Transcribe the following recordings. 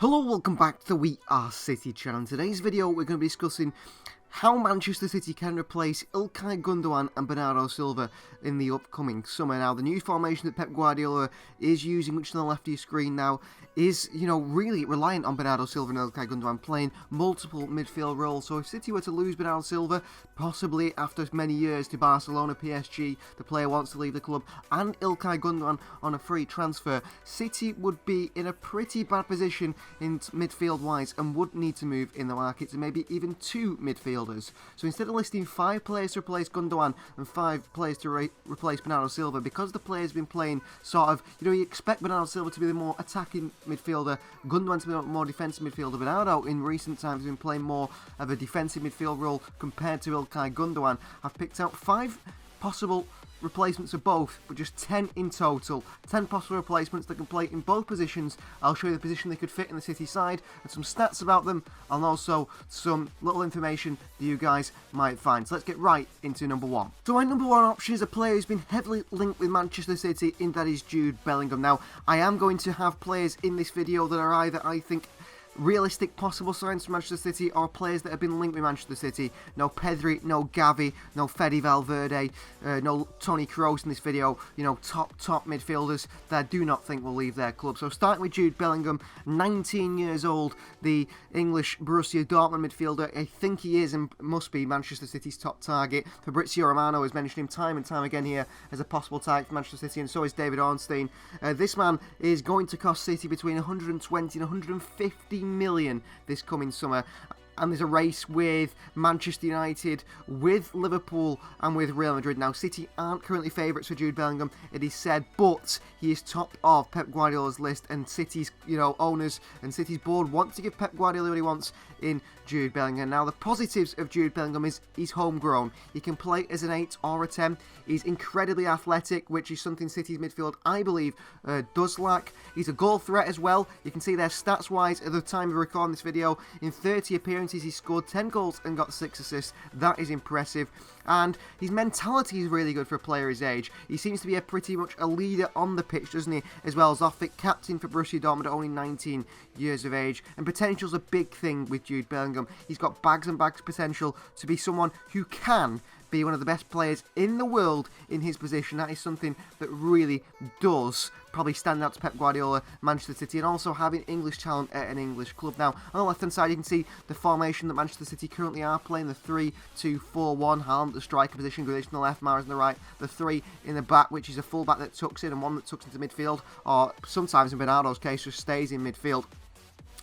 Hello, welcome back to the We Are City channel. In today's video, we're going to be discussing how Manchester City can replace Ilkay Gundogan and Bernardo Silva in the upcoming summer. Now, the new formation that Pep Guardiola is using, which is on the left of your screen now, is, really reliant on Bernardo Silva and Ilkay Gundogan playing multiple midfield roles. So if City were to lose Bernardo Silva, possibly after many years to Barcelona, PSG, the player wants to leave the club, and Ilkay Gundogan on a free transfer, City would be in a pretty bad position in midfield-wise and would need to move in the market to maybe even two midfielders. So instead of listing 5 players to replace Gundogan and 5 players to replace Bernardo Silva, because the player's been playing sort of, you expect Bernardo Silva to be the more attacking midfielder, Gundogan to be the more defensive midfielder. Bernardo in recent times has been playing more of a defensive midfield role compared to Ilkay Gundogan. I've picked out 5 possible replacements of both, but just 10 in total. 10 possible replacements that can play in both positions. I'll show you the position they could fit in the City side and some stats about them, and also some little information that you guys might find. So let's get right into number 1. So my number 1 option is a player who's been heavily linked with Manchester City, and that is Jude Bellingham. Now, I am going to have players in this video that are either, I think, realistic possible signs for Manchester City or players that have been linked with Manchester City. No Pedri, no Gavi, no Fede Valverde, no Toni Kroos in this video. Top midfielders that I do not think will leave their club. So starting with Jude Bellingham, 19 years old, the English Borussia Dortmund midfielder. I think he is and must be Manchester City's top target. Fabrizio Romano has mentioned him time and time again here as a possible target for Manchester City, and so is David Ornstein. This man is going to cost City between 120 and 150 million this coming summer, and there's a race with Manchester United, with Liverpool and with Real Madrid. Now, City aren't currently favourites for Jude Bellingham, it is said, but he is top of Pep Guardiola's list, and City's owners and City's board want to give Pep Guardiola what he wants in Jude Bellingham. Now, the positives of Jude Bellingham is he's homegrown. He can play as an 8 or a 10. He's incredibly athletic, which is something City's midfield, I believe, does lack. He's a goal threat as well. You can see there stats-wise at the time of recording this video. In 30 appearances, he scored 10 goals and got 6 assists. That is impressive. And his mentality is really good for a player his age. He seems to be pretty much a leader on the pitch, doesn't he? As well as off it, captain for Borussia Dortmund at only 19 years of age. And potential's a big thing with Jude Bellingham. He's got bags and bags of potential to be someone who can be one of the best players in the world in his position. That is something that really does probably stand out to Pep Guardiola, Manchester City, and also having English talent at an English club. Now, on the left-hand side, you can see the formation that Manchester City currently are playing, the 3-2-4-1, Haaland the striker position, Grealish on the left, Mahrez on the right, the 3 in the back, which is a full-back that tucks in and one that tucks into midfield, or sometimes in Bernardo's case, just stays in midfield.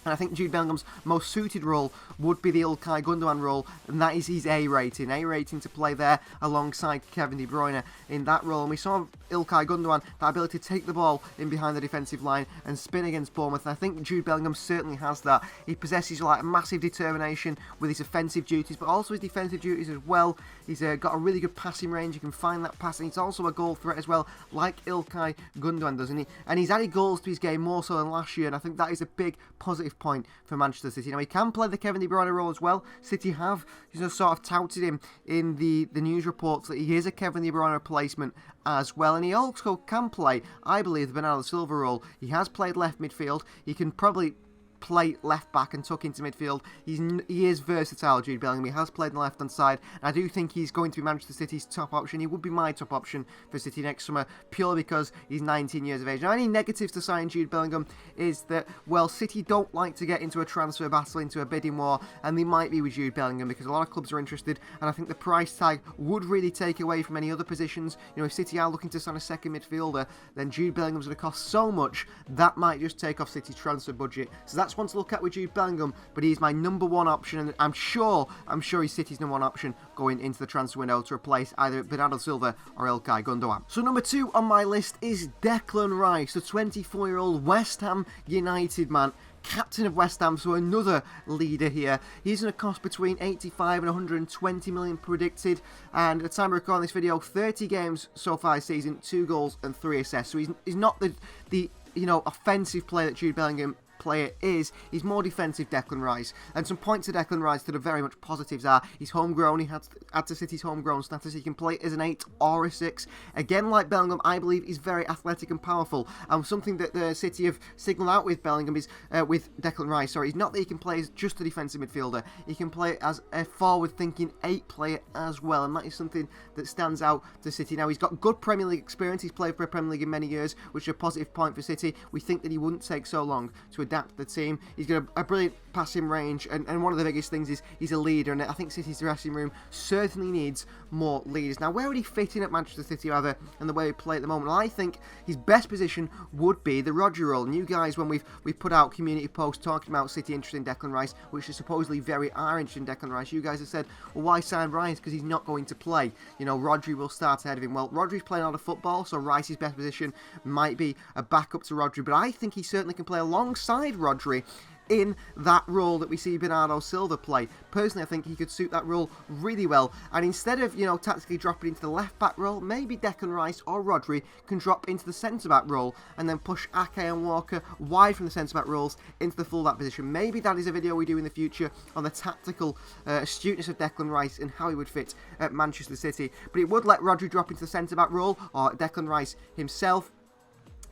And I think Jude Bellingham's most suited role would be the Ilkay Gundogan role, and that is his A rating. A rating to play there alongside Kevin De Bruyne in that role. And we saw Ilkay Gundogan, that ability to take the ball in behind the defensive line and spin against Bournemouth. And I think Jude Bellingham certainly has that. He possesses like massive determination with his offensive duties, but also his defensive duties as well. He's got a really good passing range. You can find that pass, and he's also a goal threat as well, like Ilkay Gundogan does. And he's added goals to his game more so than last year, and I think that is a big positive point for Manchester City. Now, he can play the Kevin De Bruyne role as well. City have sort of touted him in the news reports that he is a Kevin De Bruyne replacement as well, and he also can play, I believe, the Bernardo Silva role. He has played left midfield. He can probably play left back and tuck into midfield. He is versatile, Jude Bellingham. He has played on the left hand side, and I do think he's going to be Manchester City's top option. He would be my top option for City next summer, purely because he's 19 years of age. Now, any negatives to signing Jude Bellingham is that, well, City don't like to get into a transfer battle, into a bidding war, and they might be with Jude Bellingham because a lot of clubs are interested, and I think the price tag would really take away from any other positions. If City are looking to sign a second midfielder, then Jude Bellingham's going to cost so much that might just take off City's transfer budget. So that's one to look at with Jude Bellingham, but he's my number 1 option, and I'm sure he's City's number 1 option going into the transfer window to replace either Bernardo Silva or Ilkay Gundogan. So number 2 on my list is Declan Rice, the 24-year-old West Ham United man, captain of West Ham, so another leader here. He's going to cost between 85 and 120 million predicted, and at the time of recording this video, 30 games so far this season, 2 goals and 3 assists. So he's not the offensive player that Jude Bellingham player is, he's more defensive Declan Rice. And some points to Declan Rice that are very much positives are, he's homegrown, he had to City's homegrown status, he can play as an 8 or a 6. Again, like Bellingham, I believe he's very athletic and powerful. And something that the City have signalled out with Bellingham is, with Declan Rice, sorry, is not that he can play as just a defensive midfielder, he can play as a forward-thinking 8 player as well, and that is something that stands out to City. Now, he's got good Premier League experience, he's played for a Premier League in many years, which is a positive point for City. We think that he wouldn't take so long to adapt the team. He's got a brilliant passing range, and one of the biggest things is he's a leader, and I think City's dressing room certainly needs more leaders. Now, where would he fit in at Manchester City, rather, and the way we play at the moment? Well, I think his best position would be the Rodri role. And you guys, when we've put out community posts talking about City interested in Declan Rice, which is supposedly are interested in Declan Rice, you guys have said, well, why sign Rice? Because he's not going to play. You know, Rodri will start ahead of him. Well, Rodri's playing a lot of football, so Rice's best position might be a backup to Rodri, but I think he certainly can play alongside Rodri in that role that we see Bernardo Silva play. Personally, I think he could suit that role really well, and instead of, you know, tactically dropping into the left-back role, maybe Declan Rice or Rodri can drop into the centre-back role and then push Ake and Walker wide from the centre-back roles into the full-back position. Maybe that is a video we do in the future on the tactical astuteness of Declan Rice and how he would fit at Manchester City, but it would let Rodri drop into the centre-back role, or Declan Rice himself.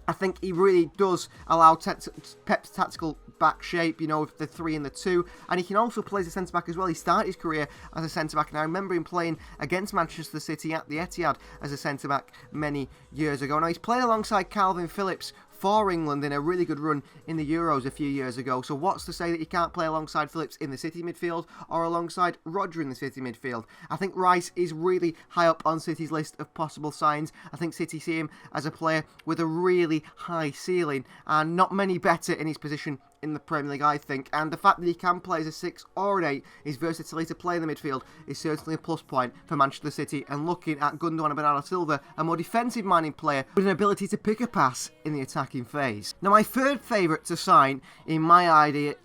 I think he really does allow Pep's tactical back shape, you know, with the 3 and the 2, and he can also play as a centre-back as well. He started his career as a centre-back, and I remember him playing against Manchester City at the Etihad as a centre-back many years ago. Now, he's played alongside Calvin Phillips for England in a really good run in the Euros a few years ago, so what's to say that he can't play alongside Phillips in the City midfield or alongside Rodri in the City midfield? I think Rice is really high up on City's list of possible signs. I think City see him as a player with a really high ceiling, and not many better in his position in the Premier League, I think, and the fact that he can play as a 6 or an 8, his versatility to play in the midfield is certainly a plus point for Manchester City. And looking at Gundogan and Bernardo Silva, a more defensive-minded player with an ability to pick a pass in the attacking phase. Now, my third favourite to sign in my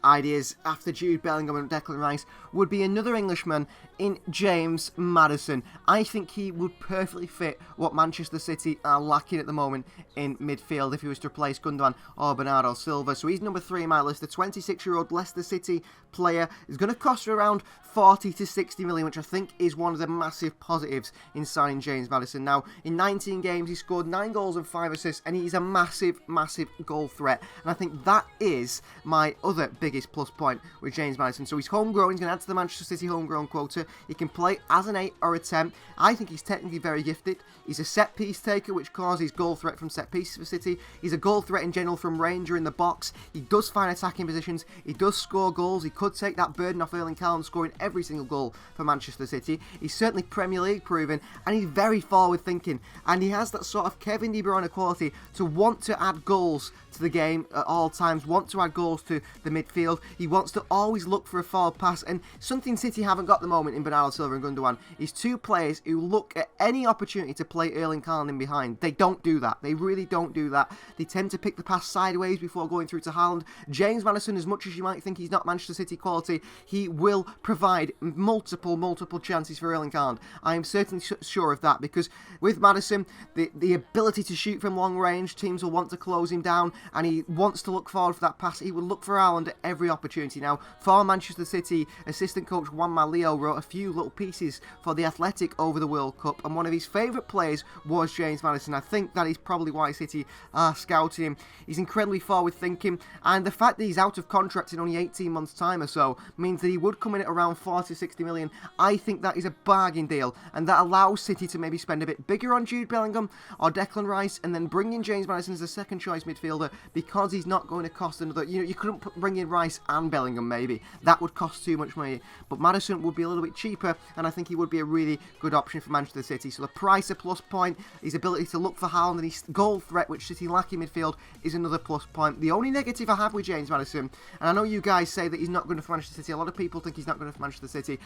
ideas after Jude Bellingham and Declan Rice would be another Englishman in James Maddison. I think he would perfectly fit what Manchester City are lacking at the moment in midfield if he was to replace Gundogan or Bernardo Silva. So he's number 3 in my list. The 26-year-old Leicester City player is going to cost around 40 to 60 million, which I think is one of the massive positives in signing James Maddison. Now, in 19 games, he scored 9 goals and 5 assists, and he's a massive, massive goal threat. And I think that is my other biggest plus point with James Maddison. So he's homegrown, he's going to add to the Manchester City homegrown quota. He can play as an 8 or a 10. I think he's technically very gifted. He's a set-piece taker, which causes goal threat from set pieces for City. He's a goal threat in general from range or in the box. He does find attacking positions. He does score goals. He could take that burden off Erling Haaland, scoring every single goal for Manchester City. He's certainly Premier League proven, and he's very forward thinking, and he has that sort of Kevin De Bruyne quality to want to add goals to the game at all times, want to add goals to the midfield. He wants to always look for a forward pass, and something City haven't got at the moment in Bernardo Silva and Gundogan is 2 players who look at any opportunity to play Erling Haaland in behind. They don't do that. They really don't do that. They tend to pick the pass sideways before going through to Haaland. James Maddison, as much as you might think he's not Manchester City quality, he will provide multiple chances for Erling Haaland. I am certainly sure of that, because with Maddison, the ability to shoot from long range, teams will want to close him down, and he wants to look forward for that pass. He will look for Haaland at every opportunity. Now, for Manchester City, assistant coach Juan Malio wrote a few little pieces for The Athletic over the World Cup, and one of his favourite players was James Maddison. I think that is probably why City are scouting him. He's incredibly forward thinking, and the fact that he's out of contract in only 18 months time or so means that he would come in at around 40 to 60 million. I think that is a bargain deal, and that allows City to maybe spend a bit bigger on Jude Bellingham or Declan Rice, and then bring in James Maddison as a second choice midfielder, because he's not going to cost another, you couldn't bring in Rice and Bellingham maybe, that would cost too much money, but Maddison would be a little bit cheaper, and I think he would be a really good option for Manchester City. So the price a plus point, his ability to look for Haaland and his goal threat, which City lack in midfield, is another plus point. The only negative I have with James Maddison, and I know you guys say that he's not good enough for Manchester City, a lot of people think he's not good enough for Manchester City,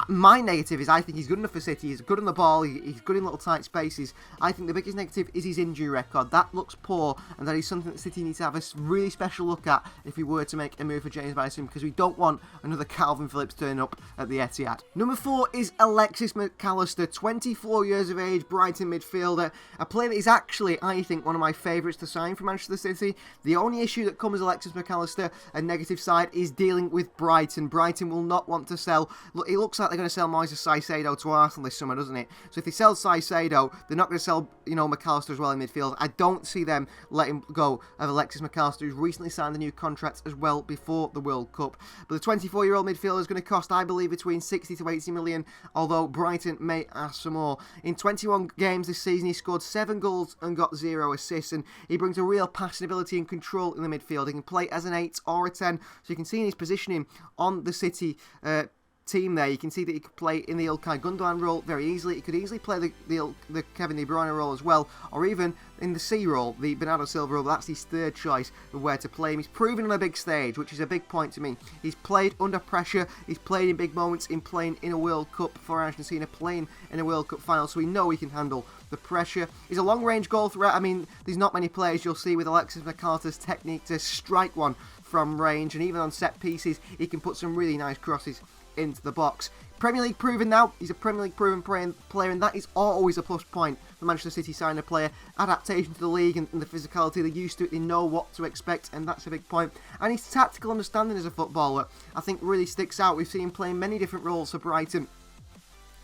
My negative is I think he's good enough for City. He's good on the ball. He's good in little tight spaces. I think the biggest negative is his injury record. That looks poor, and that is something that City needs to have a really special look at if we were to make a move for James Maddison, because we don't want another Calvin Phillips turning up at the Etihad. Number 4 is Alexis McAllister, 24 years of age, Brighton midfielder. A player that is actually, I think, one of my favourites to sign for Manchester City. The only issue that comes with Alexis McAllister, a negative side, is dealing with Brighton. Brighton will not want to sell. Look, it looks like they're going to sell Moises Caicedo to Arsenal this summer, doesn't it? So if they sell Caicedo, they're not going to sell, McAllister as well in midfield. I don't see them letting go of Alexis McAllister, who's recently signed a new contract as well before the World Cup. But the 24-year-old midfielder is going to cost, I believe, between 60 to 80 million, although Brighton may ask for more. In 21 games this season, he scored 7 goals and got 0 assists, and he brings a real passing ability and control in the midfield. He can play as an 8 or a 10, so you can see in his positioning on the City team there, you can see that he could play in the Ilkay Gundogan role very easily. He could easily play the Kevin De Bruyne role as well, or even in the C role, the Bernardo Silva role. That's his third choice of where to play him. He's proven on a big stage, which is a big point to me. He's played under pressure, he's played in big moments, in playing in a World Cup for Argentina, playing in a World Cup final, so we know he can handle the pressure. He's a long-range goal threat. I mean, there's not many players you'll see with Alexis McAllister's technique to strike one from range, and even on set pieces, he can put some really nice crosses into the box. Premier League proven now. He's a Premier League proven player, and that is always a plus point for Manchester City signing a player. Adaptation to the league and the physicality, they're used to it, they know what to expect, and that's a big point. And his tactical understanding as a footballer, I think, really sticks out. We've seen him playing many different roles for Brighton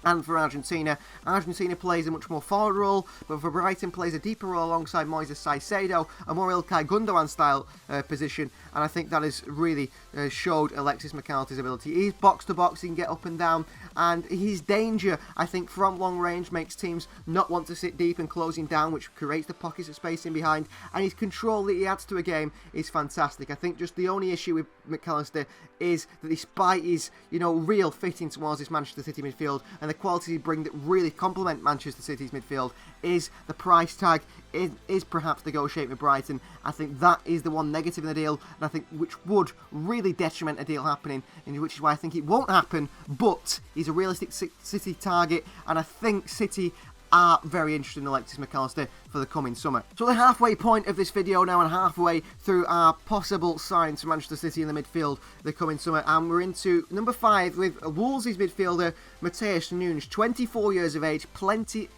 and for Argentina. Argentina plays a much more forward role, but for Brighton plays a deeper role alongside Moises Caicedo, a more Ilkay Gundogan style position, and I think that has really showed Alexis McAllister's ability. He's box to box, he can get up and down, and his danger, I think, from long range makes teams not want to sit deep and closing down, which creates the pockets of space in behind, and his control that he adds to a game is fantastic. I think just the only issue with McAllister is that despite his, real fitting towards this Manchester City midfield and the quality he brings that really complement Manchester City's midfield, is the price tag is perhaps negotiating with Brighton. I think that is the one negative in the deal, and I think which would really detriment a deal happening, and which is why I think it won't happen, but he's a realistic City target, and I think City are very interested in Alexis McAllister for the coming summer. So the halfway point of this video now, and halfway through our possible signs for Manchester City in the midfield the coming summer, and we're into number 5 with Wolves' midfielder Matheus Nunes, 24 years of age, plenty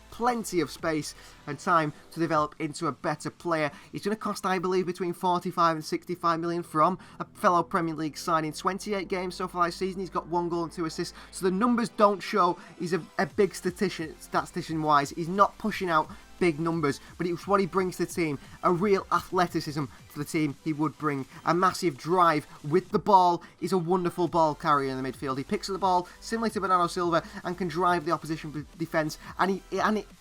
of space and time to develop into a better player. He's going to cost, I believe, between 45 and 65 million from a fellow Premier League side. In 28 games so far this season, he's got 1 goal and 2 assists, so the numbers don't show he's a big statistician wise. He's not pushing out big numbers, but it's what he brings to the team. A real athleticism for the team he would bring. A massive drive with the ball. He's a wonderful ball carrier in the midfield. He picks up the ball similar to Bernardo Silva and can drive the opposition defence. And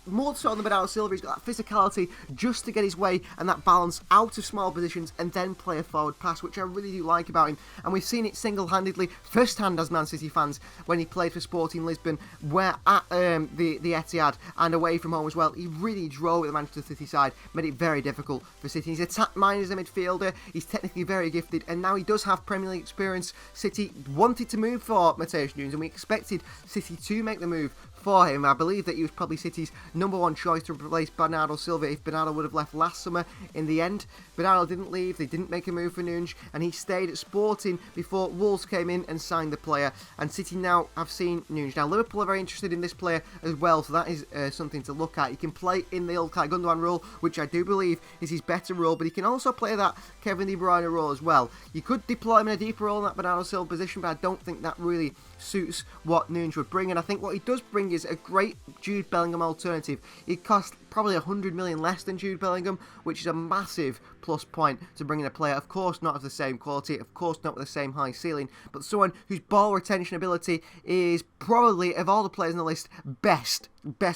more so than Bernardo Silva, he's got that physicality just to get his way and that balance out of small positions and then play a forward pass, which I really do like about him. And we've seen it single-handedly, first-hand as Man City fans, when he played for Sporting Lisbon, where at the Etihad and away from home as well. He really drove the Manchester City side, made it very difficult for City. He's attack-minded as a midfielder, he's technically very gifted, and now he does have Premier League experience. City wanted to move for Matheus Nunes, and we expected City to make the move for him. I believe that he was probably City's number 1 choice to replace Bernardo Silva if Bernardo would have left last summer. In the end, Bernardo didn't leave, they didn't make a move for Nunes, and he stayed at Sporting before Wolves came in and signed the player, and City now have seen Nunes. Now Liverpool are very interested in this player as well, so that is something to look at. He can play in the Ilkay Gundogan role, which I do believe is his better role, but he can also play that Kevin De Bruyne role as well. You could deploy him in a deeper role in that Bernardo Silva position, but I don't think that really suits what Nunes would bring, and I think what he does bring is a great Jude Bellingham alternative. It costs probably 100 million less than Jude Bellingham, which is a massive plus point to bring in a player, of course not of the same quality, of course not with the same high ceiling, but someone whose ball retention ability is probably, of all the players on the list, best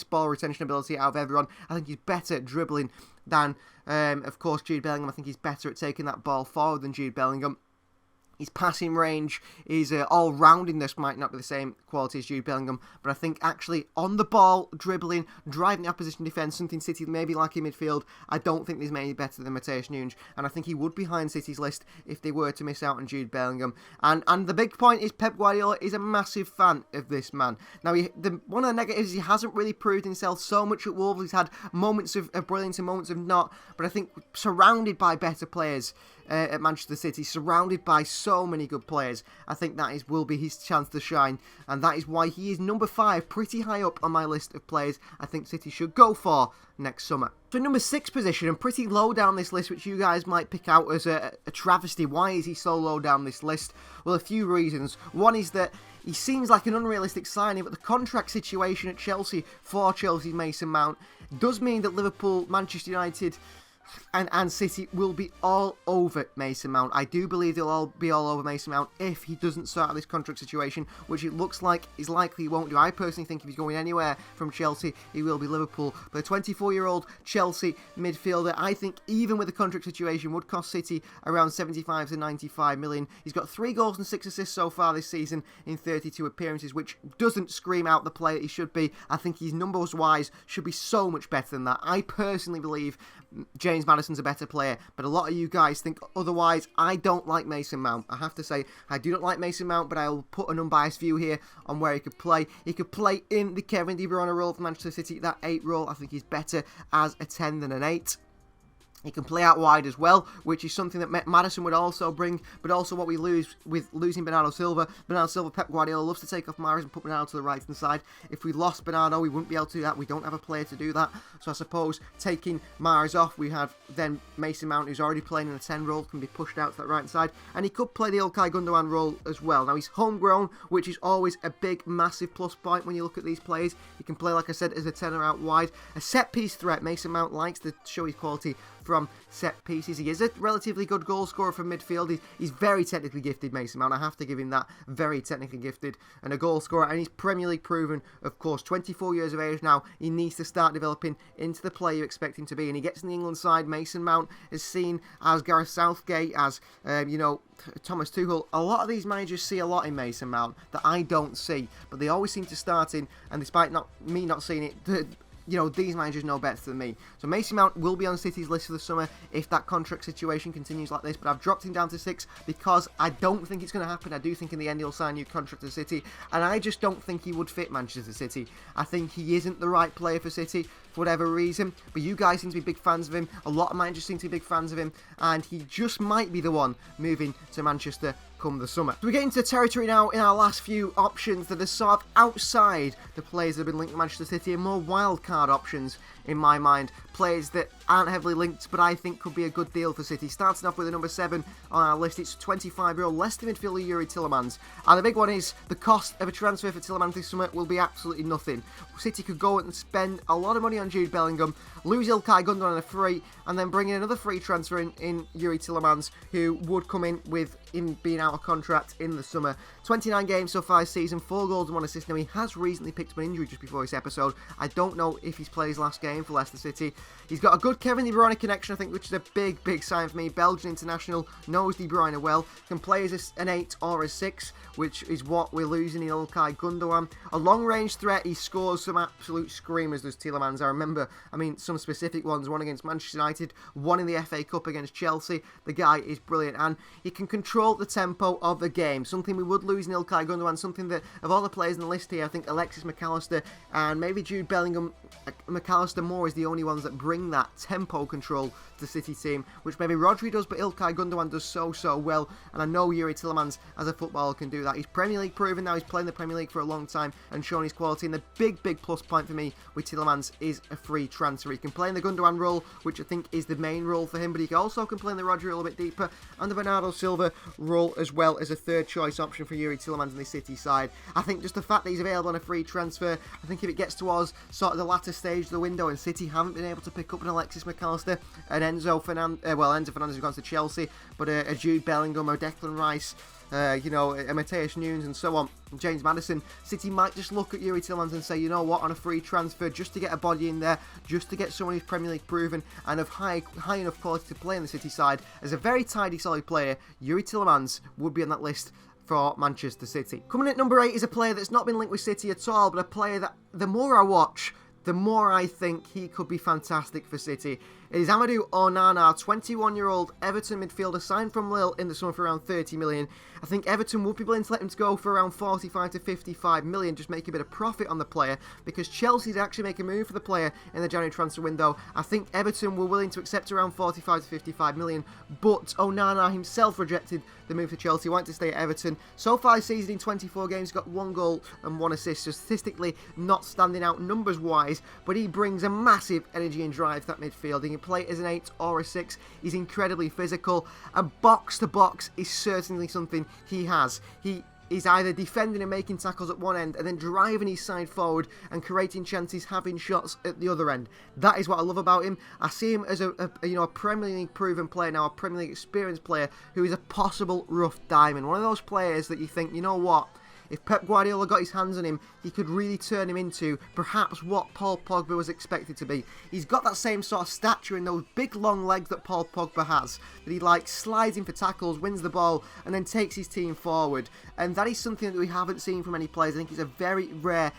ball retention ability out of everyone. I think he's better at dribbling than, of course, Jude Bellingham. I think he's better at taking that ball forward than Jude Bellingham. His passing range, his all-roundedness might not be the same quality as Jude Bellingham, but I think actually on the ball, dribbling, driving the opposition defence, something City maybe like in midfield, I don't think there's many better than Matheus Nunes, and I think he would be behind City's list if they were to miss out on Jude Bellingham. And the big point is Pep Guardiola is a massive fan of this man. Now, one of the negatives is he hasn't really proved himself so much at Wolves. He's had moments of brilliance and moments of not, but I think surrounded by better players at Manchester City, surrounded by so many good players, I think that will be his chance to shine, and that is why he is number 5, pretty high up on my list of players I think City should go for next summer. So number 6 position, and pretty low down this list, which you guys might pick out as a travesty. Why is he so low down this list? Well, a few reasons. One is that he seems like an unrealistic signing, but the contract situation at Chelsea for Chelsea's Mason Mount does mean that Liverpool, Manchester United and City will be all over Mason Mount. I do believe they'll all be all over Mason Mount if he doesn't start this contract situation, which it looks like is likely he won't do. I personally think if he's going anywhere from Chelsea, he will be Liverpool. But a 24-year-old Chelsea midfielder, I think even with the contract situation, would cost City around 75 to 95 million. He's got 3 goals and 6 assists so far this season in 32 appearances, which doesn't scream out the player he should be. I think his numbers-wise should be so much better than that. I personally believe James Maddison's a better player, but a lot of you guys think otherwise. I don't like Mason Mount. I have to say, I do not like Mason Mount, but I will put an unbiased view here on where he could play. He could play in the Kevin De Bruyne role for Manchester City, that 8 role. I think he's better as a 10 than an 8. He can play out wide as well, which is something that Maddison would also bring, but also what we lose with losing Bernardo Silva. Bernardo Silva, Pep Guardiola loves to take off Mahrez and put Bernardo to the right-hand side. If we lost Bernardo, we wouldn't be able to do that. We don't have a player to do that. So I suppose taking Mahrez off, we have then Mason Mount, who's already playing in a 10 role, can be pushed out to that right side. And he could play the Ilkay Gundogan role as well. Now, he's homegrown, which is always a big, massive plus point when you look at these players. He can play, like I said, as a 10 out wide. A set-piece threat. Mason Mount likes to show his quality from set pieces. He is a relatively good goal scorer from midfield. He's very technically gifted, Mason Mount. I have to give him that. Very technically gifted and a goal scorer. And he's Premier League proven, of course. 24 years of age now. He needs to start developing into the player you expect him to be. And he gets in the England side. Mason Mount is seen as Gareth Southgate, as, Thomas Tuchel. A lot of these managers see a lot in Mason Mount that I don't see. But they always seem to start in. And despite me not seeing it, these managers know better than me. So Mason Mount will be on City's list for the summer if that contract situation continues like this, but I've dropped him down to 6 because I don't think it's going to happen. I do think in the end he'll sign a new contract to City, and I just don't think he would fit Manchester City. I think he isn't the right player for City for whatever reason, but you guys seem to be big fans of him. A lot of managers seem to be big fans of him, and he just might be the one moving to Manchester come the summer. So we get into territory now in our last few options that are sort of outside the players that have been linked to Manchester City and more wild card options in my mind. Players that aren't heavily linked but I think could be a good deal for City. Starting off with the number 7 on our list, it's 25-year-old Leicester midfielder Youri Tielemans. And the big one is the cost of a transfer for Tielemans this summer will be absolutely nothing. City could go and spend a lot of money on Jude Bellingham, lose Ilkay Gundogan on a free, and then bring in another free transfer in Youri Tielemans, who would come in with him being out of contract in the summer. 29 games so far this season, 4 goals and 1 assist. Now, he has recently picked up an injury just before this episode. I don't know if he's played his last game for Leicester City. He's got a good Kevin De Bruyne connection, I think, which is a big, big sign for me. Belgian international, knows De Bruyne well, can play as an 8 or a 6, which is what we're losing in Ilkay Gundogan. A long-range threat, he scores some absolute screamers, does Tielemans. I remember, some specific ones, one against Manchester United, one in the FA Cup against Chelsea. The guy is brilliant, and he can control the tempo of the game, something we would lose in Ilkay Gundogan, something that, of all the players in the list here, I think ALEXIS, McAllister, and maybe Jude Bellingham, McAllister more is the only ones that bring that tempo control to the City team, which maybe Rodri does, but Ilkay Gundogan does so well, and I know Youri Tielemans as a footballer can do that. He's Premier League proven now, he's played in the Premier League for a long time and shown his quality, and the big plus point for me with Tielemans is a free transfer. He can play in the Gundogan role, which I think is the main role for him, but he also can play in the Rodri role a bit deeper, and the Bernardo Silva role as well as a third choice option for Youri Tielemans in the City side. I think just the fact that he's available on a free transfer, I think if it gets towards sort of the latter stage of the window and City haven't been able to pick up an ALEXIS, McAllister, an Enzo Fernandez has gone to Chelsea, but a Jude Bellingham or Declan Rice, you know, Matthias Nunes and so on, James Maddison, City might just look at Youri Tielemans and say, you know what, on a free transfer, just to get a body in there, just to get someone who's Premier League proven and of high enough quality to play on the City side, as a very tidy, solid player, Youri Tielemans would be on that list for Manchester City. Coming at number 8 is a player that's not been linked with City at all, but a player that the more I watch, the more I think he could be fantastic for City. It is AMADOU ONANA, 21-year-old Everton midfielder, signed from Lille in the summer for around 30 million. I think Everton would be willing to let him go for around 45 to 55 million, just make a bit of profit on the player, because Chelsea did actually make a move for the player in the January transfer window. I think Everton were willing to accept around 45 to 55 million, but Onana himself rejected the move to Chelsea, wanted to stay at Everton. So far this season, in 24 games, got 1 goal and 1 assist, so statistically not standing out numbers-wise, but he brings a massive energy and drive to that midfield. He can play as an 8 or a 6. He's incredibly physical, and box-to-box is certainly something he has. He is either defending and making tackles at one end and then driving his side forward and creating chances, having shots at the other end. That is what I love about him. I see him as a Premier League proven player now, a Premier League experienced player who is a possible rough diamond. One of those players that you think, you know what, if Pep Guardiola got his hands on him, he could really turn him into perhaps what Paul Pogba was expected to be. He's got that same sort of stature and those big long legs that Paul Pogba has, that he like slides in for tackles, wins the ball, and then takes his team forward. And that is something that we haven't seen from any players. I think it's a very rare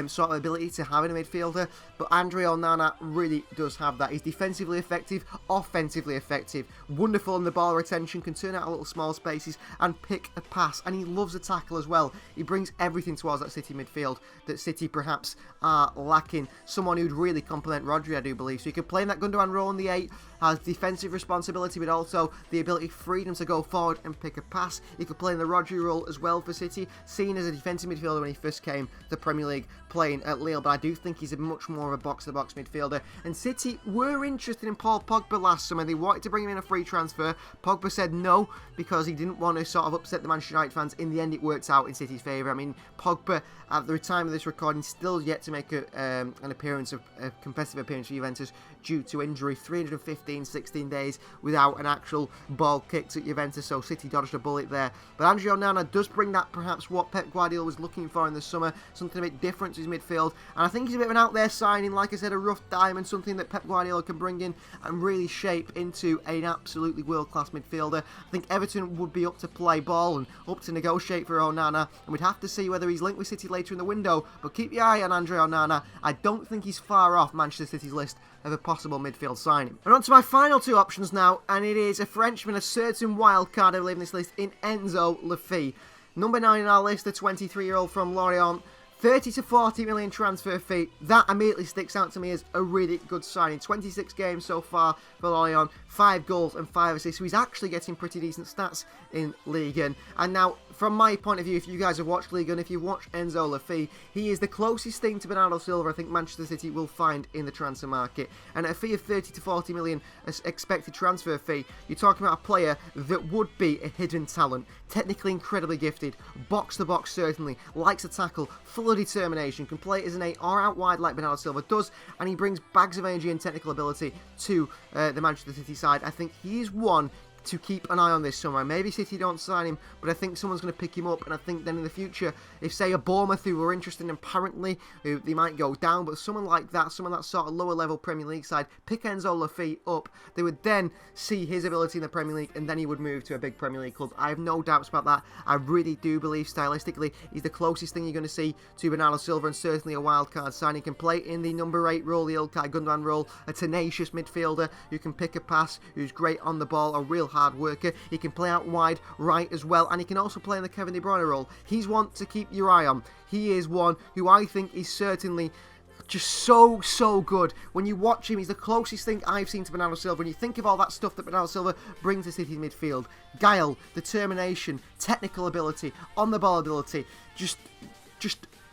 sort of ability to have in a midfielder, but Andre Onana really does have that. He's defensively effective, offensively effective, wonderful in the ball retention, can turn out little small spaces and pick a pass, and he loves a tackle as well. He brings everything towards that City midfield that City perhaps are lacking. Someone who'd really complement Rodri, I do believe. So he could play in that Gundogan role in the 8, has defensive responsibility, but also the ability, freedom to go forward and pick a pass. He could play in the Rodri role as well for City, seen as a defensive midfielder when he first came to the Premier League playing at Lille, but I do think he's a much more of a box-to-box midfielder. And City were interested in Paul Pogba last summer. They wanted to bring him in a free transfer. Pogba said no, because he didn't want to sort of upset the Manchester United fans. In the end, it worked out in City's favour. I mean, Pogba, at the time of this recording, still yet to make an appearance, a competitive appearance for Juventus due to injury. 16 days without an actual ball kicked at Juventus, so City dodged a bullet there. But Andre Onana does bring that, perhaps what Pep Guardiola was looking for in the summer, something a bit different to his midfield, and I think he's a bit of an out there signing, like I said, a rough diamond, something that Pep Guardiola can bring in and really shape into an absolutely world-class midfielder. I think Everton would be up to play ball and up to negotiate for Onana, and we'd have to see whether he's linked with City later in the window, but keep your eye on Andre Onana. I don't think he's far off Manchester City's list of a possible midfield signing. And on to my final 2 options now, and it is a Frenchman, a certain wild card I believe in this list, in ENZO Lafay. Number 9 in our list, the 23-year-old from Lorient. 30 to 40 million transfer fee. That immediately sticks out to me as a really good signing. 26 games so far for Lorient, 5 goals and 5 assists. So he's actually getting pretty decent stats in Ligue 1. And now, from my point of view, if you guys have watched Ligue 1, if you've watched ENZO Lafay, he is the closest thing to Bernardo Silva I think Manchester City will find in the transfer market. And at a fee of 30 to 40 million as expected transfer fee, you're talking about a player that would be a hidden talent, technically incredibly gifted, box to box certainly, likes to tackle, full of determination, can play as an 8 or out wide like Bernardo Silva does, and he brings bags of energy and technical ability to the Manchester City side. I think he's one to keep an eye on this summer. Maybe City don't sign him, but I think someone's going to pick him up, and I think then in the future, if say a Bournemouth who were interested in apparently, they might go down, but someone like that, someone that sort of lower level Premier League side, pick ENZO Lafay up, they would then see his ability in the Premier League, and then he would move to a big Premier League club. I have no doubts about that. I really do believe stylistically he's the closest thing you're going to see to Bernardo Silva, and certainly a wildcard sign. He can play in the number 8 role, the Ilkay Gundogan role, a tenacious midfielder who can pick a pass, who's great on the ball, a real hard worker. He can play out wide right as well, and he can also play in the Kevin De Bruyne role. He's one to keep your eye on. He is one who I think is certainly just so good. When you watch him, he's the closest thing I've seen to Bernardo Silva. When you think of all that stuff that Bernardo Silva brings to City's midfield, guile, determination, technical ability, on the ball ability, just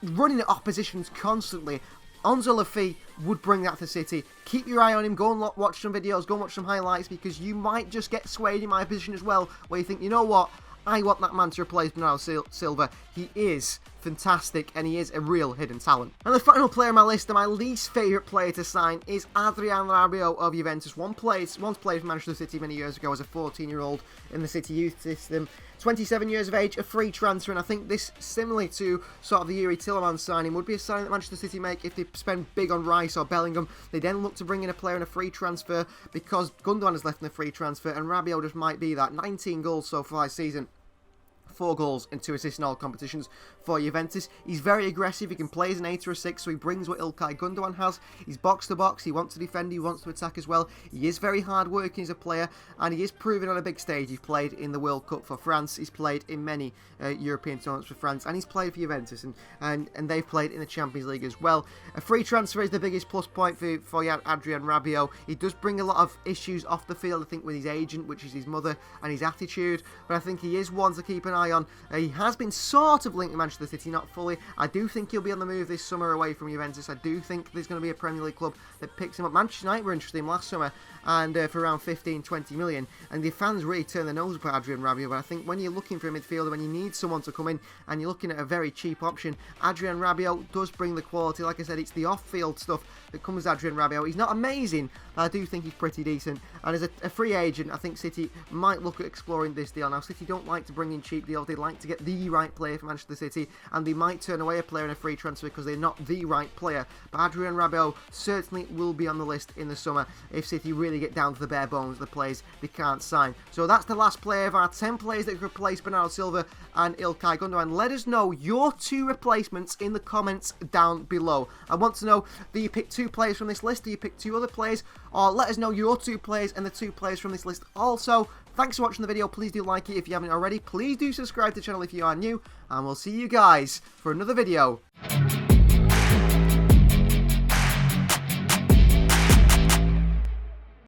running at oppositions constantly, ENZO Lafay would bring that to City. Keep your eye on him. Go and watch some videos. Go and watch some highlights, because you might just get swayed in my position as well, where you think, you know what, I want that man to replace Bernardo Silva. He is fantastic, and he is a real hidden talent. And the final player on my list, and my least favourite player to sign, is Adrien Rabiot of Juventus. Once played for Manchester City many years ago as a 14-year-old in the City youth system. 27 years of age, a free transfer, and I think this, similarly to sort of the Yuri Tillemans signing, would be a signing that Manchester City make if they spend big on Rice or Bellingham. They then look to bring in a player in a free transfer because Gundogan has left in a free transfer, and Rabiot just might be that. 19 goals so far this season. 4 goals and 2 assists in all competitions for Juventus. He's very aggressive. He can play as an 8 or a 6, so he brings what Ilkay Gundogan has. He's box to box. He wants to defend. He wants to attack as well. He is very hard working as a player, and he is proven on a big stage. He's played in the World Cup for France. He's played in many European tournaments for France, and he's played for Juventus, and they've played in the Champions League as well. A free transfer is the biggest plus point for Adrien Rabiot. He does bring a lot of issues off the field, I think, with his agent, which is his mother, and his attitude, but I think he is one to keep an eye on. He has been sort of linked to Manchester City, not fully. I do think he'll be on the move this summer away from Juventus. I do think there's going to be a Premier League club that picks him up. Manchester United were interested in him last summer, and for around 15-20 million, and the fans really turn their nose up at Adrien Rabiot. But I think when you're looking for a midfielder, when you need someone to come in, and you're looking at a very cheap option, Adrien Rabiot does bring the quality. Like I said, it's the off-field stuff that comes with Adrien Rabiot. He's not amazing, but I do think he's pretty decent, and as a free agent, I think City might look at exploring this deal. Now, City don't like to bring in cheap deals. They like to get the right player for Manchester City, and they might turn away a player in a free transfer because they're not the right player. But Adrien Rabiot certainly will be on the list in the summer if City really get down to the bare bones of the players they can't sign. So that's the last player of our 10 players that could replace Bernardo Silva and Ilkay Gundogan. Let us know your 2 replacements in the comments down below. I want to know, do you pick 2 players from this list? Do you pick 2 other players? Or let us know your 2 players and the 2 players from this list also. Thanks for watching the video. Please do like it if you haven't already. Please do subscribe to the channel if you are new. And we'll see you guys for another video.